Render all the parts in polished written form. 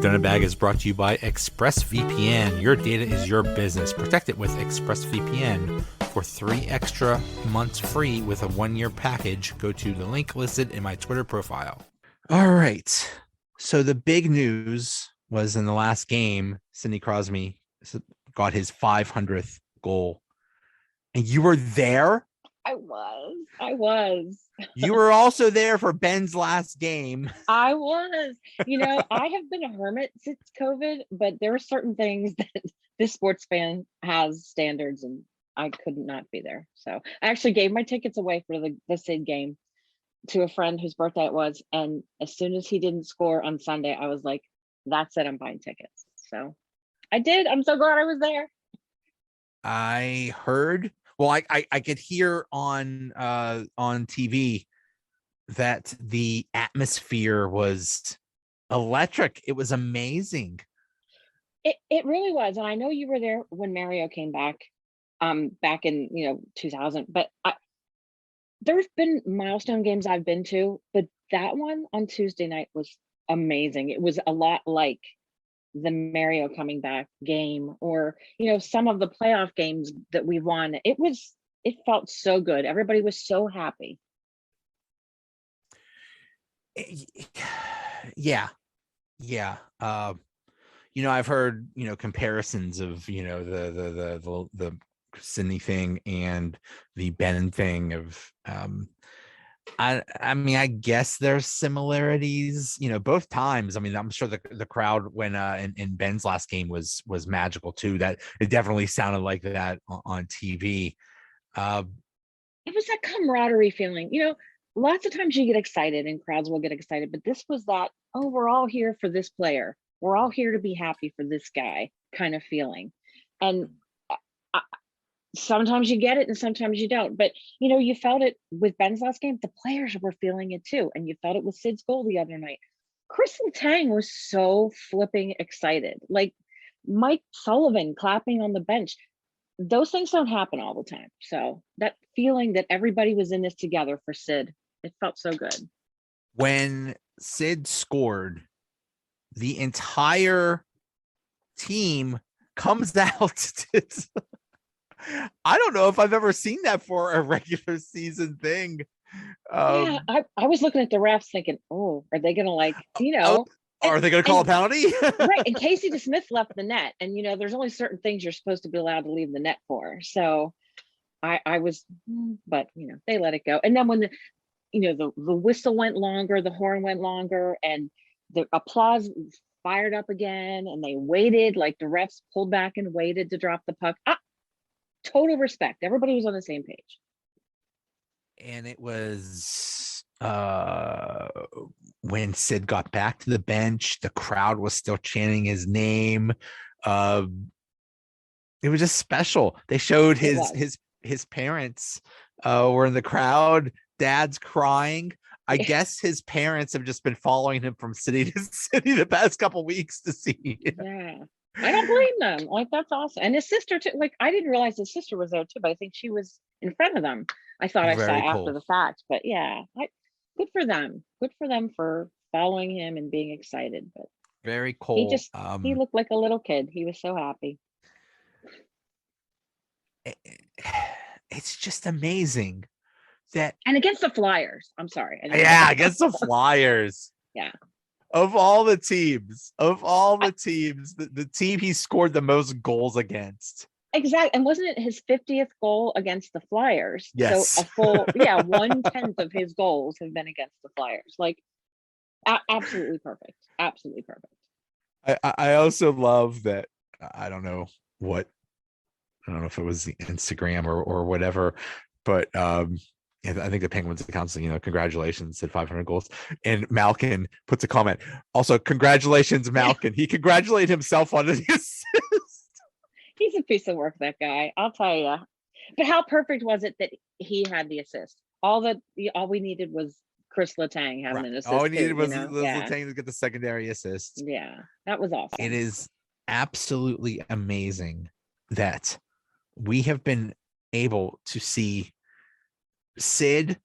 The Donut Bag is brought to you by ExpressVPN. Your data is your business. Protect it with ExpressVPN. For 3 extra months free with a 1-year package, go to the link listed in my Twitter profile. All right. So the big news was in the last game, Sidney Crosby got his 500th goal. And you were there? I was. You were also there for Ben's last game. I was. I have been a hermit since COVID, but there are certain things that this sports fan has standards, and I could not be there. So I actually gave my tickets away for the Sid game to a friend whose birthday it was. And as soon as he didn't score on Sunday, I was like, that's it, I'm buying tickets. So I did. I'm so glad I was there. I heard, well, I could hear on TV that the atmosphere was electric. It was amazing. It really was. And I know you were there when Mario came back in 2000, but there's been milestone games I've been to, but that one on Tuesday night was amazing. It was a lot like the Mario coming back game, or some of the playoff games that we won. It felt so good. Everybody was so happy. Yeah. I've heard comparisons of the Sidney thing and the Ben thing of I mean, I guess there's similarities, both times. I mean, I'm sure the crowd when in Ben's last game was magical too. That it definitely sounded like that on TV. It was that camaraderie feeling. Lots of times you get excited and crowds will get excited, but this was that, oh, we're all here for this player. We're all here to be happy for this guy kind of feeling. And sometimes you get it and sometimes you don't, but you felt it with Ben's last game. The players were feeling it too, and you felt it with Sid's goal the other night. Chris Letang was so flipping excited, like Mike Sullivan clapping on the bench. Those things don't happen all the time. So that feeling that everybody was in this together for Sid, it felt so good. When Sid scored, the entire team comes out. I don't know if I've ever seen that for a regular season thing. Yeah, I was looking at the refs thinking, oh, are they gonna are they gonna call a penalty? Right. And Casey DeSmith left the net, and there's only certain things you're supposed to be allowed to leave the net for. So I was, but they let it go. And then when the whistle went longer, the horn went longer, and the applause fired up again, and they waited, like the refs pulled back and waited to drop the puck. Total respect. Everybody was on the same page. And it was when Sid got back to the bench, the crowd was still chanting his name. It was just special. They showed his parents were in the crowd. Dad's crying. I guess his parents have just been following him from city to city the past couple weeks to see. Yeah. I don't blame them. Like, that's awesome. And his sister too. Like, I didn't realize his sister was there too, but I think she was in front of them. I thought I saw after the fact, but yeah, good for them. Good for them for following him and being excited. But very cool. He looked like a little kid. He was so happy. It's just amazing that. And against the Flyers. I'm sorry. Yeah, against the Flyers. Yeah. Of all the teams, the team he scored the most goals against. Exactly. And wasn't it his 50th goal against the Flyers? Yes. So a full, 1/10 of his goals have been against the Flyers. Like, absolutely perfect. Absolutely perfect. I also love that. I don't know if it was the Instagram or whatever, but I think the Penguins account said, congratulations, said 500 goals. And Malkin puts a comment. Also, congratulations, Malkin. He congratulated himself on his assist. He's a piece of work, that guy. I'll tell you. But how perfect was it that he had the assist? All we needed was Chris Letang having an assist. All we needed was Letang to get the secondary assist. Yeah, that was awesome. It is absolutely amazing that we have been able to see Sid,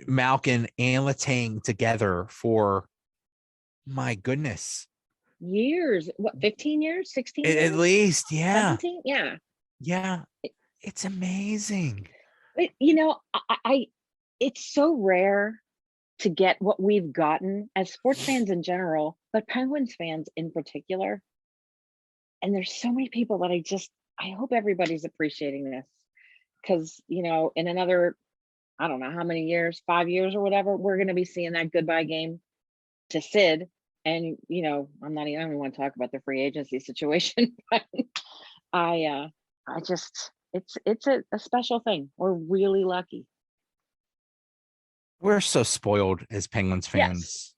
Malkin, and Letang together for, my goodness, years. What, 15 years, 16 At years, least, yeah. 17? Yeah. Yeah. It's amazing. But, it's so rare to get what we've gotten as sports fans in general, but Penguins fans in particular. And there's so many people that I hope everybody's appreciating this, because, in another, I don't know how many years, 5 years or whatever, we're going to be seeing that goodbye game to Sid. And, I don't even want to talk about the free agency situation, but I just, it's a special thing. We're really lucky. We're so spoiled as Penguins Yes.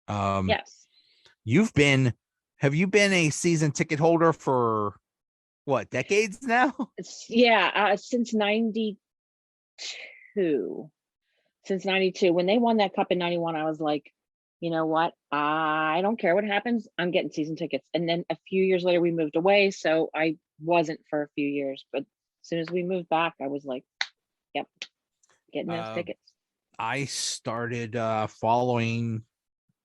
fans. Yes. Have you been a season ticket holder for what, decades now? Since 92. Since 92. When they won that cup in 91, I was like, you know what? I don't care what happens. I'm getting season tickets. And then a few years later, we moved away. So I wasn't for a few years. But as soon as we moved back, I was like, yep, getting those tickets. I started following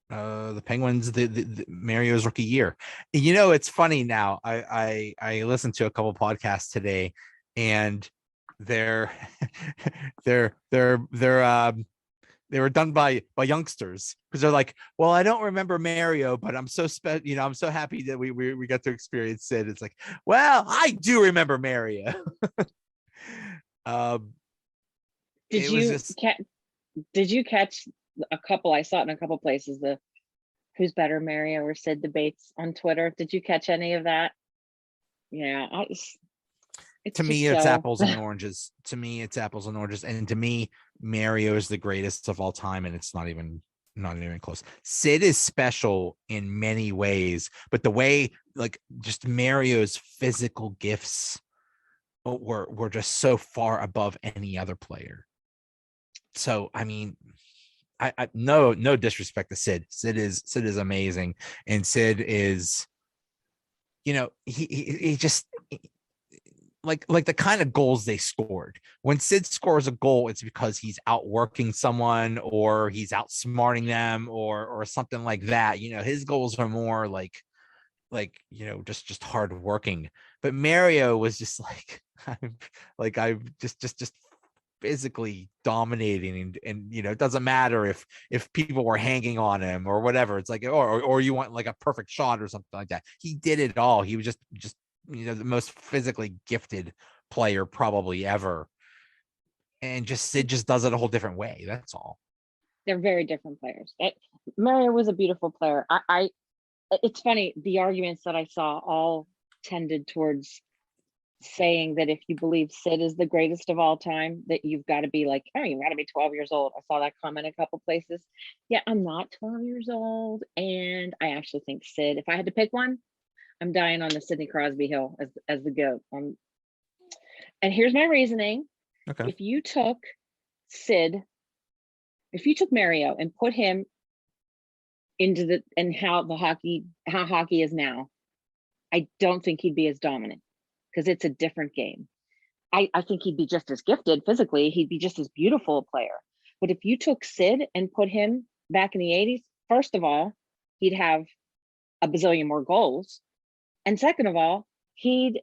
the Penguins the Mario's rookie year. It's funny now. I listened to a couple podcasts today, and they're they were done by youngsters, because they're like, well, I don't remember Mario, but I'm so I'm so happy that we got to experience it. It's like, well, I do remember Mario. Did you catch a couple? I saw it in a couple places, the who's better, Mario or Sid debates on Twitter. Did you catch any of that? Yeah, to me, it's apples and oranges. To me, it's apples and oranges, and to me, Mario is the greatest of all time, and it's not even close. Sid is special in many ways, but the way, like, just Mario's physical gifts were just so far above any other player. So, I mean, I no disrespect to Sid. Sid is amazing, and Sid is, he just, like the kind of goals they scored. When Sid scores a goal, it's because he's outworking someone, or he's outsmarting them, or something like that. His goals are more like just hard working. But Mario was just I just physically dominating, and it doesn't matter if people were hanging on him or whatever. It's like, or you want like a perfect shot or something like that. He did it all. He was just the most physically gifted player probably ever, and Sid just does it a whole different way. That's all. They're very different players. Mario was a beautiful player. It's funny, the arguments that I saw all tended towards saying that if you believe Sid is the greatest of all time, that you've got to be like, oh, you've got to be 12 years old. I saw that comment a couple places. Yeah, I'm not 12 years old. And I actually think Sid, if I had to pick one, I'm dying on the Sidney Crosby hill as the GOAT. And here's my reasoning. Okay. If you took Mario and put him into how hockey is now, I don't think he'd be as dominant, because it's a different game. I think he'd be just as gifted physically. He'd be just as beautiful a player. But if you took Sid and put him back in the 80s, first of all, he'd have a bazillion more goals. And second of all, he'd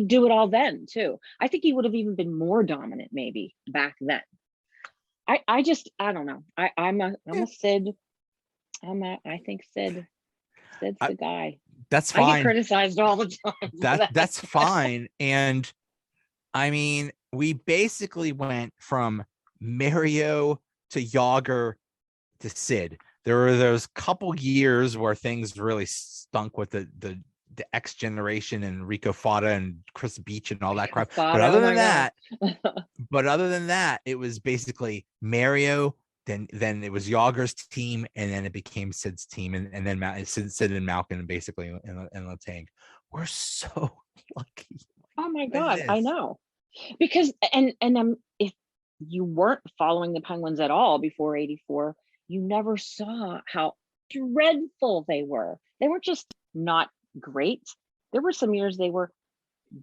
do it all then too. I think he would have even been more dominant maybe back then. I don't know. I'm a Sid. I think Sid's the guy. That's fine. I get criticized all the time. That's fine. And I mean, we basically went from Mario to Yager to Sid. There were those couple years where things really stunk with the X generation and Rico Fata and Chris Beach and all that crap. But other than that, it was basically Mario. Then it was Yager's team, and then it became Sid's team, and then Sid and Malkin basically and Letang. We're so lucky. Oh my God, I know. Because and if you weren't following the Penguins at all before 84, you never saw how dreadful they were. They were just not great. There were some years they were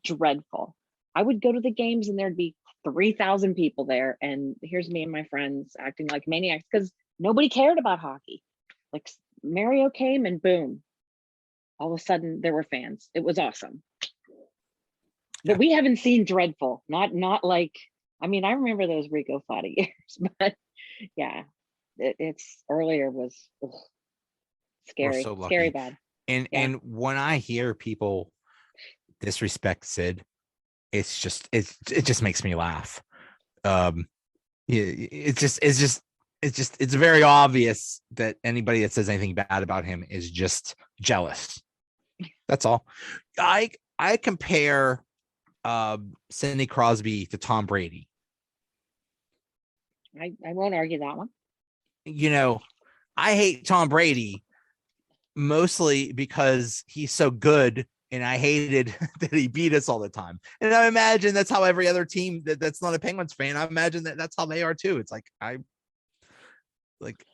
dreadful. I would go to the games and there'd be 3,000 people there, and here's me and my friends acting like maniacs because nobody cared about hockey. Like, Mario came and boom, all of a sudden there were fans. It was awesome. But we haven't seen dreadful. Not like, I mean, I remember those Rico Flatta years, but yeah, it's earlier was We're scary, so scary lucky. bad. And Yeah. and when I hear people disrespect Sid, it just makes me laugh. Yeah, it's very obvious that anybody that says anything bad about him is just jealous. That's all. I compare Sidney Crosby to Tom Brady. I won't argue that one. You know, I hate Tom Brady mostly because he's so good, and I hated that he beat us all the time. And I imagine that's how every other team that's not a Penguins fan, I imagine that's how they are too. It's like,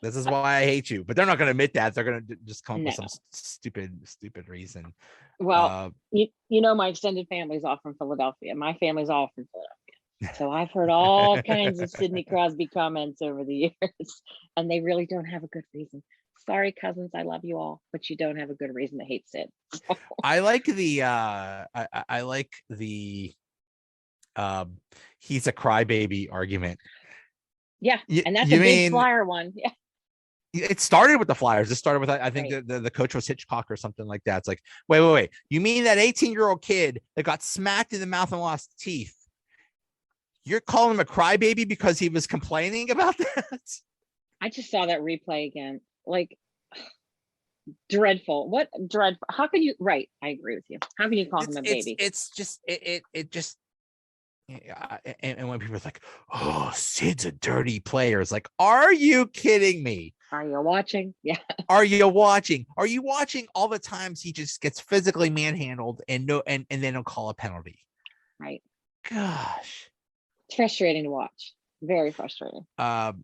this is why I hate you, but they're not going to admit that. They're going to just come up with some stupid reason. Well, you know, my extended family's all from Philadelphia. My family's all from Philadelphia. So I've heard all kinds of Sidney Crosby comments over the years, and they really don't have a good reason. Sorry, cousins, I love you all, but you don't have a good reason to hate Sid. So. I like the I like the he's a crybaby argument. Yeah, and that's a big Flyer one. Yeah. It started with the Flyers. It started with, I think, the coach was Hitchcock or something like that. It's like, wait. You mean that 18-year-old kid that got smacked in the mouth and lost teeth? You're calling him a crybaby because he was complaining about that? I just saw that replay again. Like, dreadful. What dreadful? How can you? Right, I agree with you. How can you call him a baby? It's just it just. Yeah, and when people are like, "Oh, Sid's a dirty player," it's like, are you kidding me? Are you watching? Yeah. Are you watching? Are you watching all the times he just gets physically manhandled and then they'll call a penalty? Right. Gosh, it's frustrating to watch. Very frustrating. There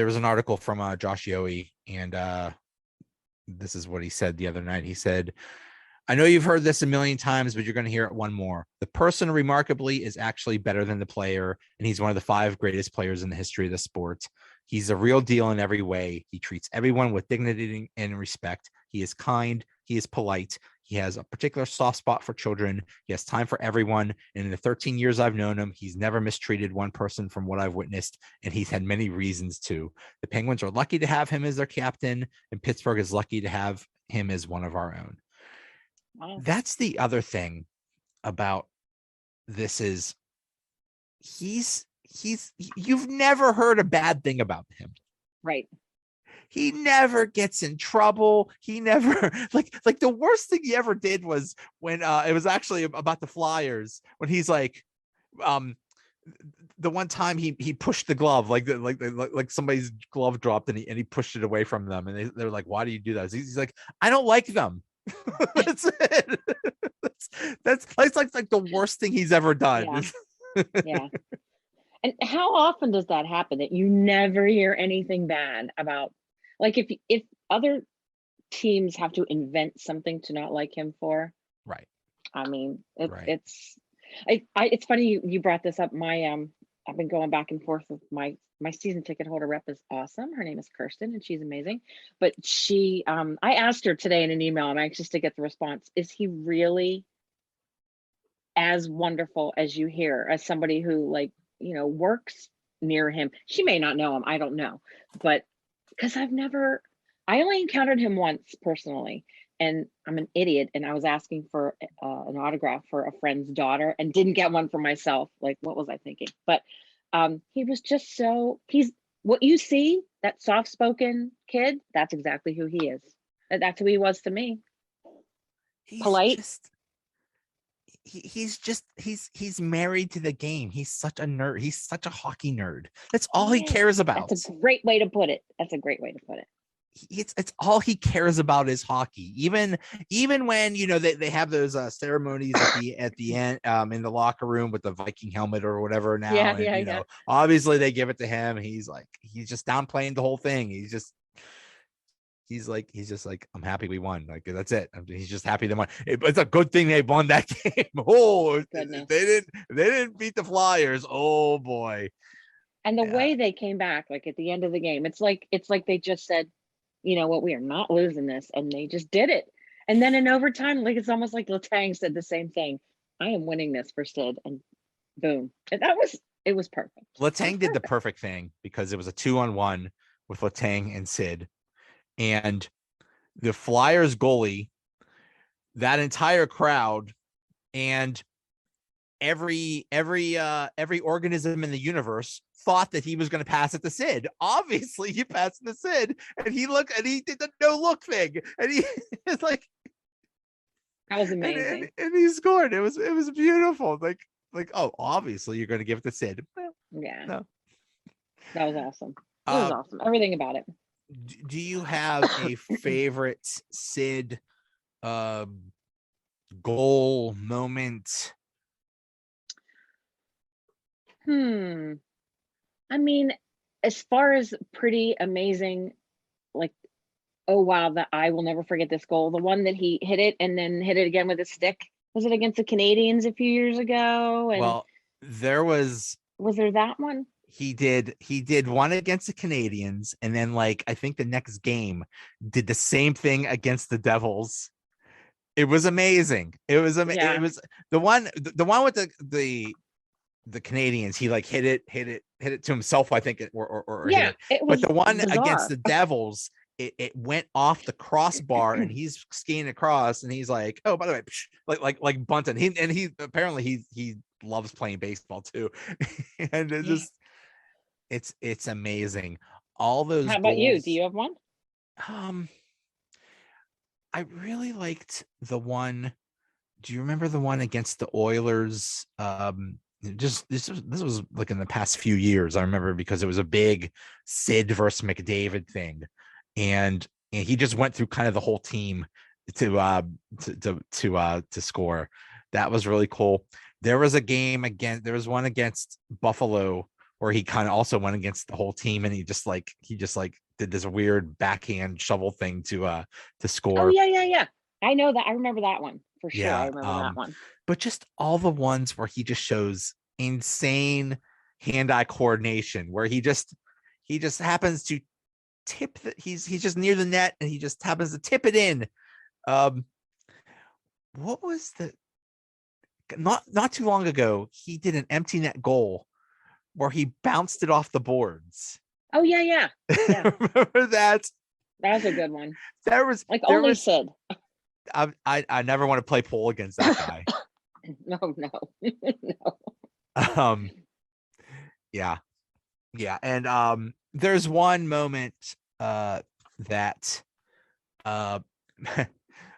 was an article from Josh Yohe, and this is what he said the other night. He said, I know you've heard this a million times, but you're going to hear it one more. The person, remarkably, is actually better than the player, and he's one of the 5 greatest players in the history of the sport. He's a real deal in every way. He treats everyone with dignity and respect. He is kind. He is polite. He has a particular soft spot for children. He has time for everyone. And in the 13 years I've known him, he's never mistreated one person from what I've witnessed, and he's had many reasons to. The Penguins are lucky to have him as their captain, and Pittsburgh is lucky to have him as one of our own. Wow. That's the other thing about this is you've never heard a bad thing about him. Right. He never gets in trouble. He never like the worst thing he ever did was when it was actually about the Flyers, when he's like the one time he pushed the glove, like somebody's glove dropped and he pushed it away from them, and they're like, why do you do that? He's like, I don't like them. That's it. That's like the worst thing he's ever done. Yeah. And how often does that happen, that you never hear anything bad about, like, if other teams have to invent something to not like him for? Right. I mean, it's funny you brought this up. I've been going back and forth with my season ticket holder rep is awesome. Her name is Kirsten, and she's amazing. But she, I asked her today in an email, I'm anxious to get the response. Is he really as wonderful as you hear, as somebody who, like, works near him? She may not know him. I don't know. But because I only encountered him once personally, and I'm an idiot. And I was asking for an autograph for a friend's daughter and didn't get one for myself. Like, what was I thinking? But he was just he's what you see, that soft-spoken kid, that's exactly who he is. That's who he was to me. He's polite. He's married to the game. He's such a nerd. He's such a hockey nerd. That's all he cares about. That's a great way to put it. It's all he cares about is hockey. Even when they have those ceremonies at the end in the locker room with the Viking helmet or whatever now. Yeah. Obviously they give it to him. He's just downplaying the whole thing. He's just like, I'm happy we won. Like, that's it. He's just happy they won. It's a good thing they won that game. Oh, goodness. They didn't beat the Flyers. Oh boy. And the Yeah. way they came back, like at the end of the game, it's like they just said, you know what, we are not losing this, and they just did it. And then in overtime, like it's almost like Letang said the same thing. I am winning this for Sid, and boom, and it was perfect. It was Letang did the perfect. perfect thing because it was a 2-on-1 with Letang and Sid, and the Flyers goalie, that entire crowd, and every organism in the universe thought that he was going to pass it to Sid. Obviously, he passed it to Sid, and he did the no look thing, and he it's like, That was and, amazing. and he scored. It was beautiful. Oh, obviously you're going to give it to Sid. Well, Yeah, no. that was awesome. It was Uh, awesome. Everything about it. do you have a favorite Sid goal moment? Hmm. I mean, as far as pretty amazing, like, oh wow, that I will never forget this goal. The one that he hit it and then hit it again with a stick. Was it against the Canadians a few years ago? And Well, there was was there that one? he did one against the Canadians, and then like I think the next game did the same thing against the Devils. It was amazing. It Yeah. was the one with the Canadians. He like hit it to himself, I think, or hit Yeah, it. it But was the one against bizarre. the Devils, it went off the crossbar, and he's skiing across, and he's like, "Oh, by the way," like bunting. He apparently he loves playing baseball too, and it Yeah. just it's amazing. All those How about you? Do goals. you have one? Um, I really liked the one. Do you remember the one against the Oilers? Just this was like in the past few years. I remember because it was a big Sid versus McDavid thing, and he just went through kind of the whole team to score. That was really cool. There was a game again. There was one against Buffalo where he kind of also went against the whole team, and he just like did this weird backhand shovel thing to Oh score. yeah, yeah, yeah. I know that. I remember that one for sure. I Yeah. remember that one. But just all the ones where he just shows insane hand-eye coordination, where he just happens to tip that he's just near the net, and he just happens to tip it in. Um, what was the not too long ago, he did an empty net goal where he bounced it off the boards. Oh yeah, yeah, yeah. Remember that? That was a good one. There was Like there only was Sid. I never want to play pool against that guy. No, no, no. Um, yeah. Yeah, and there's one moment that uh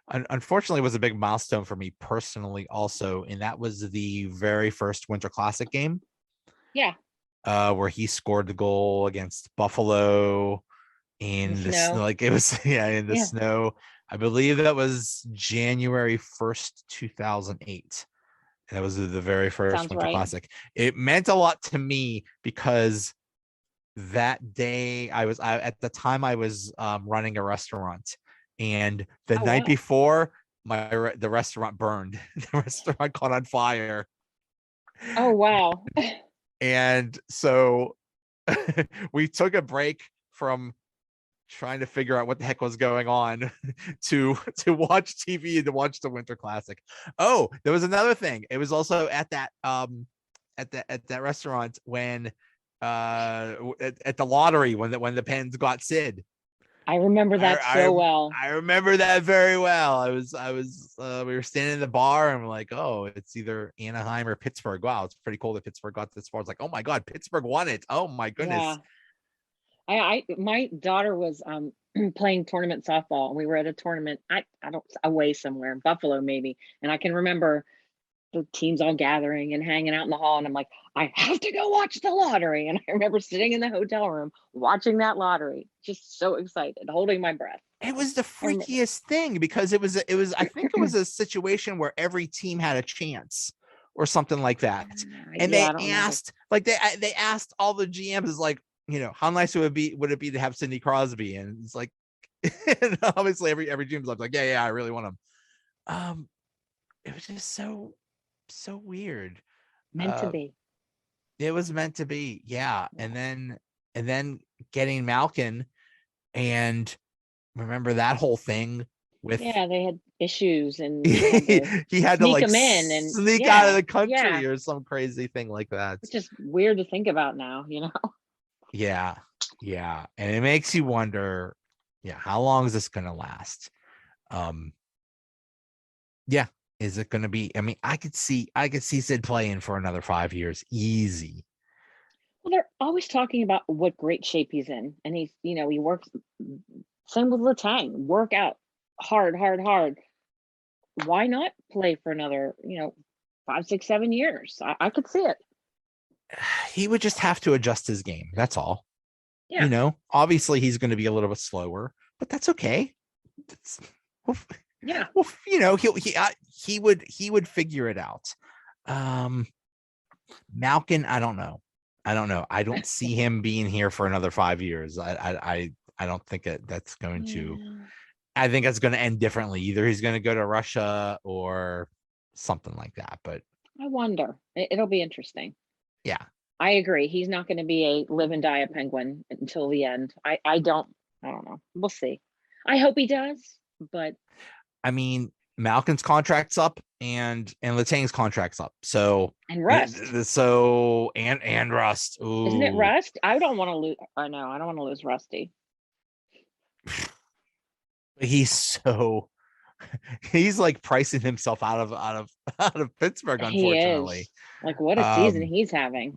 unfortunately was a big milestone for me personally also, and that was the very first Winter Classic game Yeah, where he scored the goal against Buffalo the in the snow. snow. Like it was yeah, in the Yeah, snow. I believe that was January 1st, 2008. And that was the very first sounds Winter right. Classic. It meant a lot to me because that day at the time I was running a restaurant, and the Oh night wow. before the restaurant burned. The restaurant caught on fire, Oh wow. and so we took a break from trying to figure out what the heck was going on to watch TV and to watch the Winter Classic. Oh, there was another thing. It was also at that restaurant when at the lottery when the Pens got Sid. I remember I, that so well. I remember that very well. We were standing in the bar, and we're like, oh, it's either Anaheim or Pittsburgh. Wow, it's pretty cool that Pittsburgh got this far. It's like, oh my God, Pittsburgh won it. Oh my goodness. Yeah. I my daughter was playing tournament softball, and we were at a tournament. I don't away somewhere in Buffalo maybe, and I can remember the teams all gathering and hanging out in the hall, and I'm like, I have to go watch the lottery. And I remember sitting in the hotel room watching that lottery, just so excited, holding my breath. It was the I remember. freakiest thing because it was I think it was a situation where every team had a chance or something like that. And Yeah, they I don't remember. asked like they asked all the GMs is like, how nice would it be to have Sidney Crosby? And it's like and obviously every GM's like, yeah, I really want him. Um it was just so weird. Meant to Uh be. It was meant to be. Yeah. And then getting Malkin, and remember that whole thing with Yeah, they had issues and he had to he had to sneak like them in, and sneak out of yeah, the yeah. country or some crazy thing like that. It's just weird to think about now, you know? Yeah. Yeah. And it makes you wonder, yeah, how long is this gonna last? Um, yeah. Is it gonna be? I mean, I could see Sid playing for another 5 years. Easy. Well, they're always talking about what great shape he's in, and he's, he works. Same with Letang, work out hard, hard, hard. Why not play for another, 5, 6, 7 years? I could see it. He would just have to adjust his game. That's all. Yeah, Obviously he's going to be a little bit slower, but that's okay. It's, well, yeah. well, he would figure it out. Um, Malkin, I don't know. I don't see him being here for another 5 years. I don't think that's going to. Yeah. I think that's going to end differently. Either he's going to go to Russia or something like that. But I wonder. It'll be interesting. yeah, I agree. He's not going to be a live and die a Penguin until the end. I don't know. We'll see. I hope he does, but I mean, Malkin's contract's up and Letang's contract's up. So and Rust. and Rust. Isn't it Ooh. Rust? I don't want to lose. I know. I don't want to lose Rusty. He's so he's like pricing himself out of Pittsburgh, He unfortunately. is. Like, what a season Um he's having.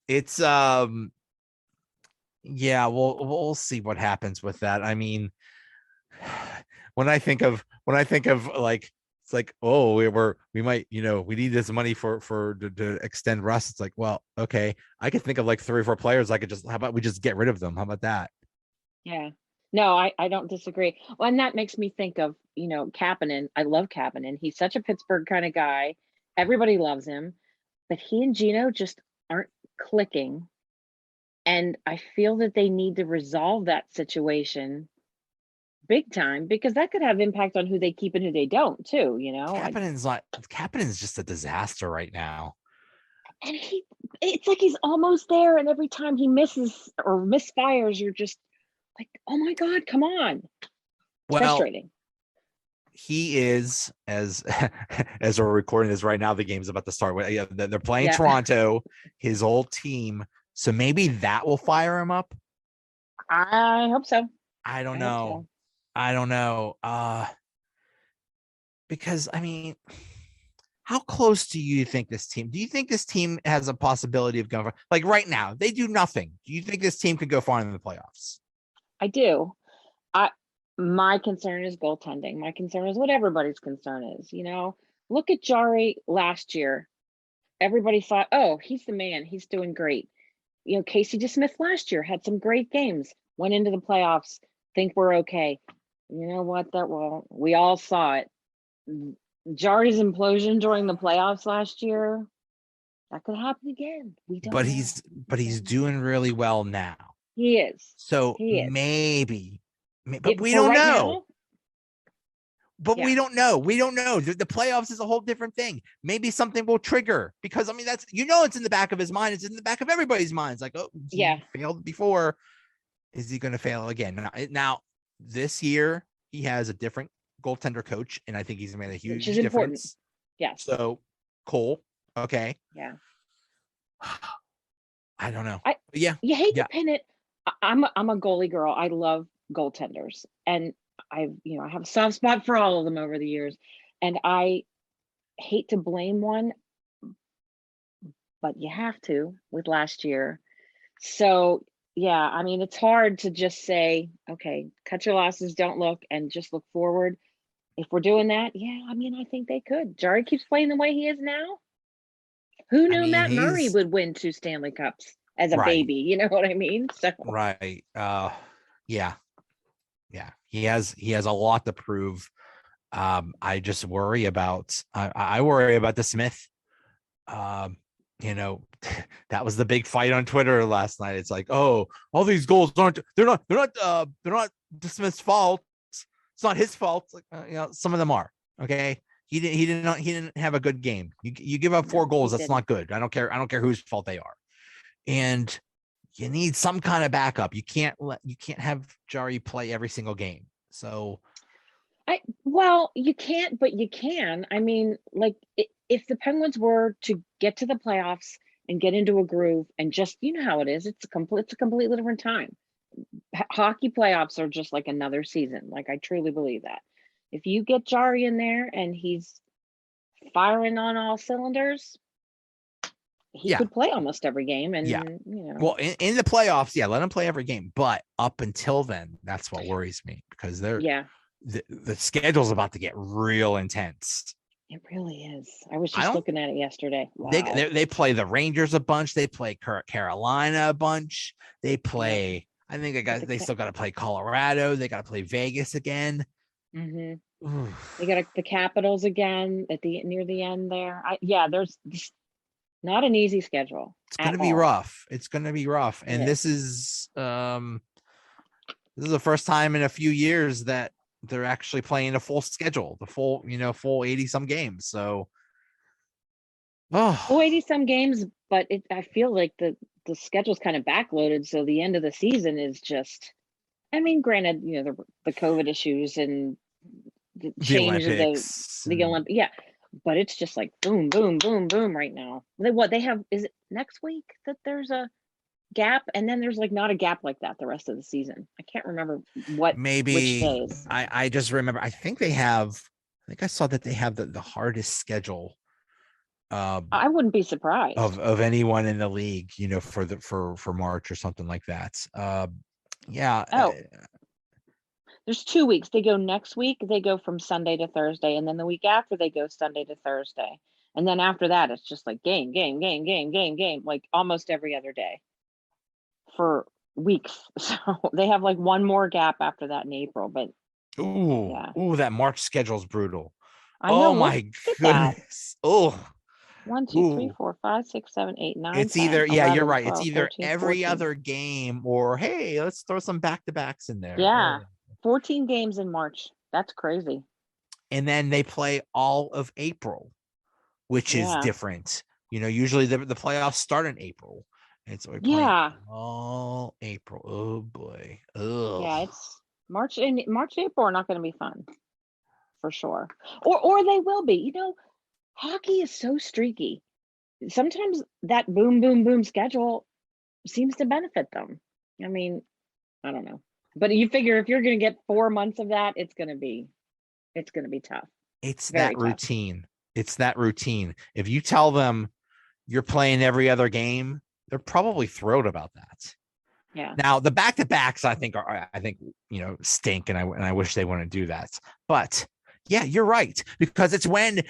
it's yeah, we'll see what happens with that. I mean, when I think of like it's like, oh, we might, we need this money to extend Russ. It's like, well, okay, I could think of like 3 or 4 players. How about we just get rid of them? How about that? Yeah. No, I don't disagree. Well, and that makes me think of, Kapanen. I love Kapanen. He's such a Pittsburgh kind of guy. Everybody loves him, but he and Gino just aren't clicking. And I feel that they need to resolve that situation big time, because that could have impact on who they keep and who they don't too, Kapanen's just a disaster right now. And it's like he's almost there, and every time he misses or misfires, you're just like, oh my God, come on. It's Well, frustrating. he is, as as we're recording this right now, the game's about to start. Yeah, they're playing Yeah. Toronto, his old team. So maybe that will fire him up. I hope so. I don't I hope know. so. I don't know. Because I mean, how close do you think this team? Do you think this team has a possibility of going like right now? They do nothing. Do you think this team could go far in the playoffs? I do. My concern is goaltending. My concern is what everybody's concern is. Look at Jari last year. Everybody thought, oh, he's the man. He's doing great. Casey DeSmith last year had some great games. Went into the playoffs. Think we're okay. You know what? We all saw it. Jari's implosion during the playoffs last year. That could happen again. We don't But know. he's doing really well now. He is. So He is. maybe, but we For don't right know. now, But yeah. we don't know. We don't know. The playoffs is a whole different thing. Maybe something will trigger, because I mean, that's, it's in the back of his mind. It's in the back of everybody's minds. Like, oh, he failed before. Is he going to fail again? Now, this year he has a different goaltender coach, and I think he's made a huge difference. Yes. So cool. Okay. Yeah. I don't know. You hate to pin it. I'm a goalie girl. I love goaltenders, and I have a soft spot for all of them over the years, and I hate to blame one, but you have to with last year. So yeah, I mean, it's hard to just say, okay, cut your losses, don't look, and just look forward. If we're doing that, yeah, I mean, I think they could. Jari keeps playing the way he is now. Who knew Matt Murray would win 2 Stanley Cups as a baby? You know what I mean? So right. Yeah. He has a lot to prove. I just worry about I worry about the Smith. That was the big fight on Twitter last night. It's like, oh, all these goals they're not the Smith's fault. It's not his fault. Like, some of them are. Okay. He didn't have a good game. You give up 4 goals. That's not good. I don't care whose fault they are. and you need some kind of backup. You can't have Jari play every single game. So well, you can't, but you can. I mean, like if the Penguins were to get to the playoffs and get into a groove and just, you know how it is, it's a completely different time. Hockey playoffs are just like another season. Like I truly believe that. If you get Jari in there and he's firing on all cylinders, he yeah, could play almost every game. And yeah. you know, Well, in the playoffs, yeah, let him play every game. But up until then, that's what worries me because yeah, the schedule's about to get real intense. it really is. I was I just don't. looking at it yesterday. Wow. They play the Rangers a bunch. They play Carolina a bunch. They Yep. play. I think But they still got to play Colorado. They got to play Vegas again. mm-hmm. They Oof. got the Capitals again at the near the end there. Yeah, there's not an easy schedule It's at gonna be all. rough. It's gonna be rough. It And is. this is the first time in a few years that they're actually playing a full schedule, the full, full 80 some games. So, Well, oh, 80 some games, but I feel like the schedule's kind of backloaded, so the end of the season is just. I mean, granted, the COVID issues and the the change of Olympics. the And, Olympic, yeah, but it's just like boom, boom, boom, boom right now. They have, is it next week that there's a gap, and then there's like not a gap like that the rest of the season. I can't remember which maybe days. I just remember, I think I saw that they have the hardest schedule uh, I wouldn't be surprised. of anyone in the league, for March or something like that. Yeah. Oh, there's 2 weeks. They go next week. They go from Sunday to Thursday, and then the week after they go Sunday to Thursday, and then after that it's just like game, game, game, game, game, game, like almost every other day for weeks. So they have like one more gap after that in April. But yeah, That March schedule is brutal. I know. Oh Look my at that. goodness. Oh, 1, 2, 3, ooh. 4, 5, 6, 7, 8, 9, It's 10, either, yeah, you're 11, right. It's 12, either 13, every 14. other game or hey, let's throw some back-to-backs in there. Yeah, Oh. 14 games in March. That's crazy. And then they play all of April, which is Yeah. different. Usually the playoffs start in April. And so we're playing Yeah. all April. Oh boy. Ugh. Yeah, it's March and April are not going to be fun for sure. Or they will be. Hockey is so streaky. Sometimes that boom, boom, boom schedule seems to benefit them. I mean, I don't know. But you figure if you're going to get 4 months of that, it's going to be tough. It's Very that tough. routine. It's that routine. If you tell them you're playing every other game, they're probably thrilled about that. Yeah. Now the back-to-backs, I think stink, and I wish they wouldn't do that. But yeah, you're right, because it's when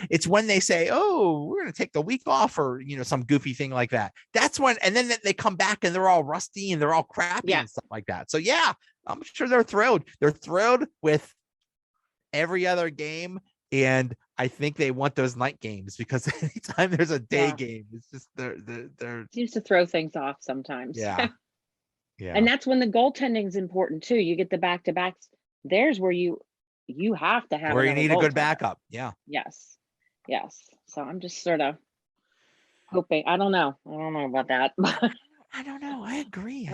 they say, oh, we're going to take the week off, or some goofy thing like that. That's when, and then they come back and they're all rusty and they're all crappy Yeah. and stuff like that. So yeah, I'm sure they're thrilled. They're thrilled with every other game, and I think they want those night games, because anytime there's a day game, it's just they're Seems to throw things off sometimes. yeah. Yeah. And that's when the goaltending is important too. You get the back-to-backs. There's where you have to have Where you another need a good goaltender. backup. Yeah. Yes. Yes. So I'm just sort of hoping. I don't know about that. I don't know. I agree.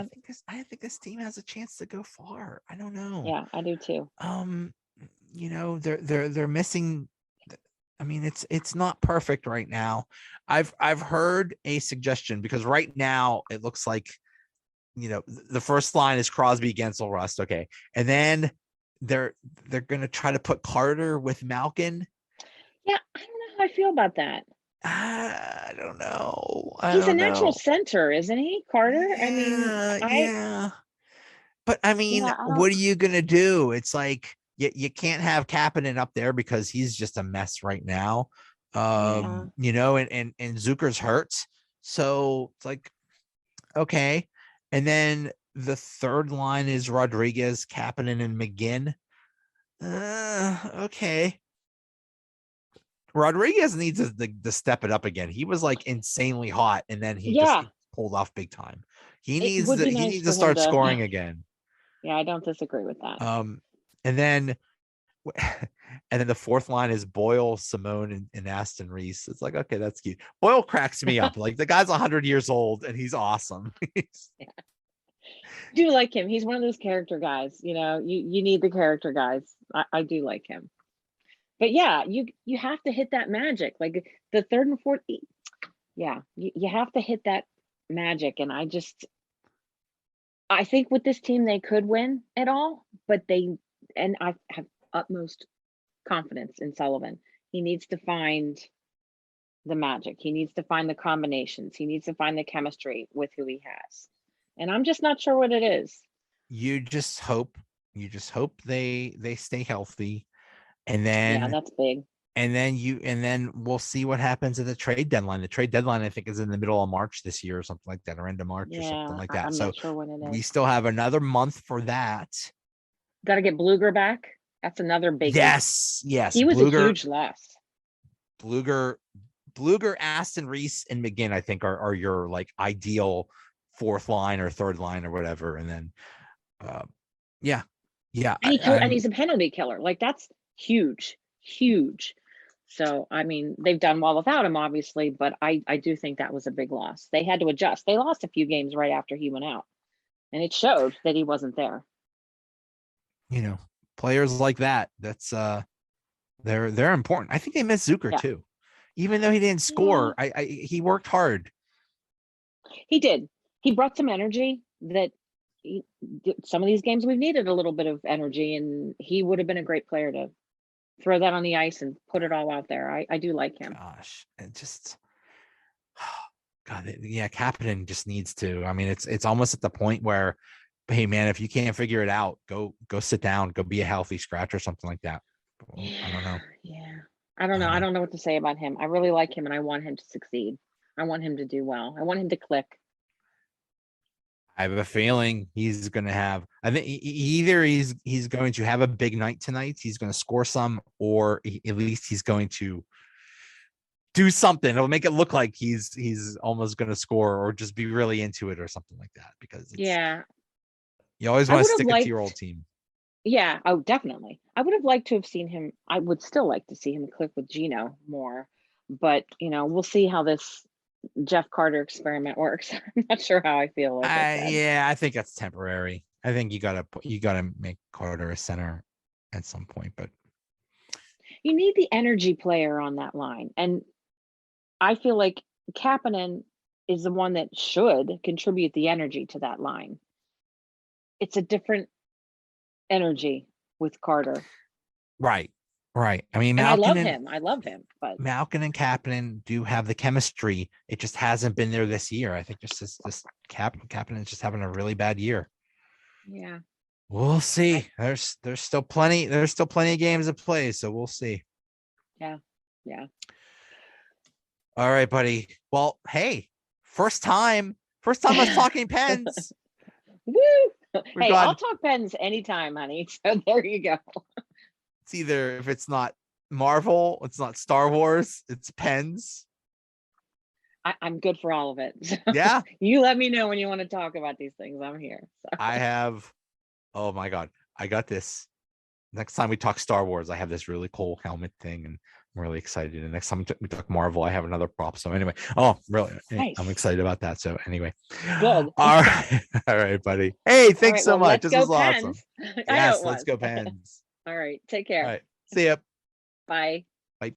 I think this team has a chance to go far. I don't know. Yeah, I do too. They're missing. I mean, it's not perfect right now. I've heard a suggestion, because right now it looks like, the first line is Crosby, Gensel, Rust. Okay. And then they're going to try to put Carter with Malkin. Yeah, I don't know how I feel about that. I don't know. He's a natural center, isn't he, Carter? Yeah, I mean, yeah. But I mean, yeah, what are you gonna do? It's like you can't have Kapanen up there because he's just a mess right now. Yeah. And Zucker's hurt. So it's like, okay. And then the third line is Rodriguez, Kapanen, and McGinn. Okay. Rodriguez needs to step it up again. He was like insanely hot, and then he just pulled off big time. He needs to start scoring again. Yeah, I don't disagree with that. And then And then the fourth line is Boyle, Simone, and Aston Reese. It's like, okay, that's cute. Boyle cracks me up. Like the guy's 100 years old and he's awesome. Yeah. Do like him. He's one of those character guys. You need the character guys. I do like him. But yeah, you have to hit that magic. Like the third and fourth. Yeah, you have to hit that magic. And I think with this team they could win it all, but I have utmost confidence in Sullivan. He needs to find the magic. He needs to find the combinations. He needs to find the chemistry with who he has. And I'm just not sure what it is. You just hope they stay healthy. And then yeah, that's big. And then we'll see what happens at the trade deadline. The trade deadline, I think, is in the middle of March this year or something like that, or end of March or something like that. I'm not sure when it is. We still have another month for that. Got to get Bluger back. That's another big. Yes. He was a huge loss. Bluger, Aston Reese, and McGinn, I think, are your like ideal fourth line or third line or whatever. And then, yeah. And he's a penalty killer. Like that's huge. So, I mean, they've done well without him, obviously, but I do think that was a big loss. They had to adjust. They lost a few games right after he went out, and it showed that he wasn't there. Players like that, that's they're important. I think they missed Zucker too. Even though he didn't score, he worked hard. He did. He brought some energy that some of these games we've needed a little bit of energy, and he would have been a great player to throw that on the ice and put it all out there. I do like him. Gosh, it just, Kapanen just needs to. I mean, it's almost at the point where, hey man, if you can't figure it out, go sit down, go be a healthy scratch or something like that. I don't know. Yeah, I don't know. I don't know what to say about him. I really like him, and I want him to succeed. I want him to do well. I want him to click. I have a feeling he's going to have. I think either he's going to have a big night tonight. He's going to score some, or at least he's going to do something. It'll make it look like he's almost going to score, or just be really into it, or something like that. Because you always want to stick it to your old team. Yeah, oh, definitely. I would have liked to have seen him. I would still like to see him click with Gino more, but we'll see how this Jeff Carter experiment works. I'm not sure how I feel. I think that's temporary. I think you gotta make Carter a center at some point, but you need the energy player on that line, and I feel like Kapanen is the one that should contribute the energy to that line. It's a different energy with Carter. Right. I mean, I love him, but Malkin and Kapanen do have the chemistry. It just hasn't been there this year. I think just this Kapanen is just having a really bad year. Yeah. We'll see. There's still plenty of games to play, so we'll see. Yeah. All right, buddy. Well, hey, first time us talking Pens. Woo! I'll talk Pens anytime, honey. So there you go. It's either, if it's not Marvel, it's not Star Wars, it's Pens. I'm good for all of it. So yeah. You let me know when you want to talk about these things. I'm here. So. I have, oh my God, I got this. Next time we talk Star Wars, I have this really cool helmet thing, and I'm really excited. And next time we talk Marvel, I have another prop. So anyway, really, nice. I'm excited about that. So anyway, good. All right, buddy. Hey, thanks so much. This was Pens. awesome. Yes, let's go Pens. All right, take care. All right, see ya. Bye.